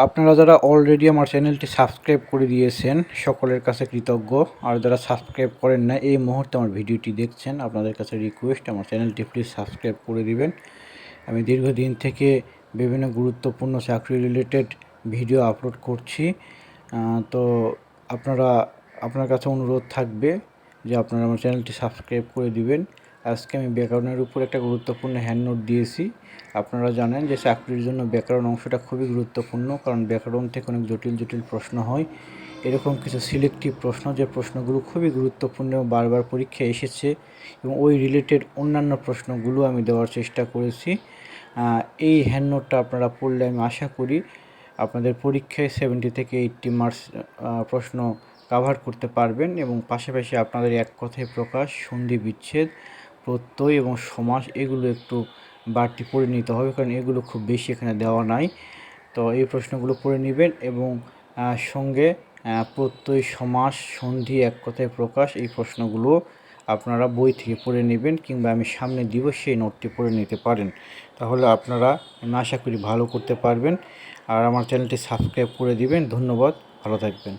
আপনারা যারা অলরেডি আমার চ্যানেলটি সাবস্ক্রাইব করে দিয়েছেন সকলের কাছে কৃতজ্ঞ। আর যারা সাবস্ক্রাইব করেন না এই মুহূর্তে আমার ভিডিওটি দেখছেন, আপনাদের কাছে রিকোয়েস্ট আমার চ্যানেলটি প্লিজ সাবস্ক্রাইব করে দিবেন। আমি দীর্ঘদিন থেকে বিভিন্ন গুরুত্বপূর্ণ চাকরি রিলেটেড ভিডিও আপলোড করছি। তো আপনার কাছে অনুরোধ থাকবে যে আপনারা আমার চ্যানেলটি সাবস্ক্রাইব করে দিবেন। আজকে আমি ব্যাকরণের উপর একটা গুরুত্বপূর্ণ হ্যান্ড নোট দিয়েছি। আপনারা জানেন যে চাকরির জন্য ব্যাকরণ অংশটা খুবই গুরুত্বপূর্ণ, কারণ ব্যাকরণ থেকে অনেক জটিল জটিল প্রশ্ন হয়। এরকম কিছু সিলেক্টিভ প্রশ্ন, যে প্রশ্নগুলো খুবই গুরুত্বপূর্ণ এবং বারবার পরীক্ষায় এসেছে, এবং ওই রিলেটেড অন্যান্য প্রশ্নগুলো আমি দেওয়ার চেষ্টা করেছি। এই হ্যান্ড নোটটা আপনারা পড়লে আমি আশা করি আপনাদের পরীক্ষায় 70 থেকে 80 মার্কস প্রশ্ন কাভার করতে পারবেন। এবং পাশাপাশি আপনাদের এক কথায় প্রকাশ, সন্ধি বিচ্ছেদ, প্রত্যয় এবং সমাস এগুলো একটু বাড়তি পড়ে নিতে হবে, কারণ এগুলো খুব বেশি এখানে দেওয়া নাই। তো এই প্রশ্নগুলো পড়ে নেবেন এবং সঙ্গে প্রত্যয়, সমাস, সন্ধি, এক কথায় প্রকাশ এই প্রশ্নগুলো আপনারা বই থেকে পড়ে নেবেন, কিংবা আমি সামনে দিব সেই নোটটি পড়ে নিতে পারেন। তাহলে আপনারা আমি আশা করি ভালো করতে পারবেন। আর আমার চ্যানেলটি সাবস্ক্রাইব করে দিবেন। ধন্যবাদ, ভালো থাকবেন।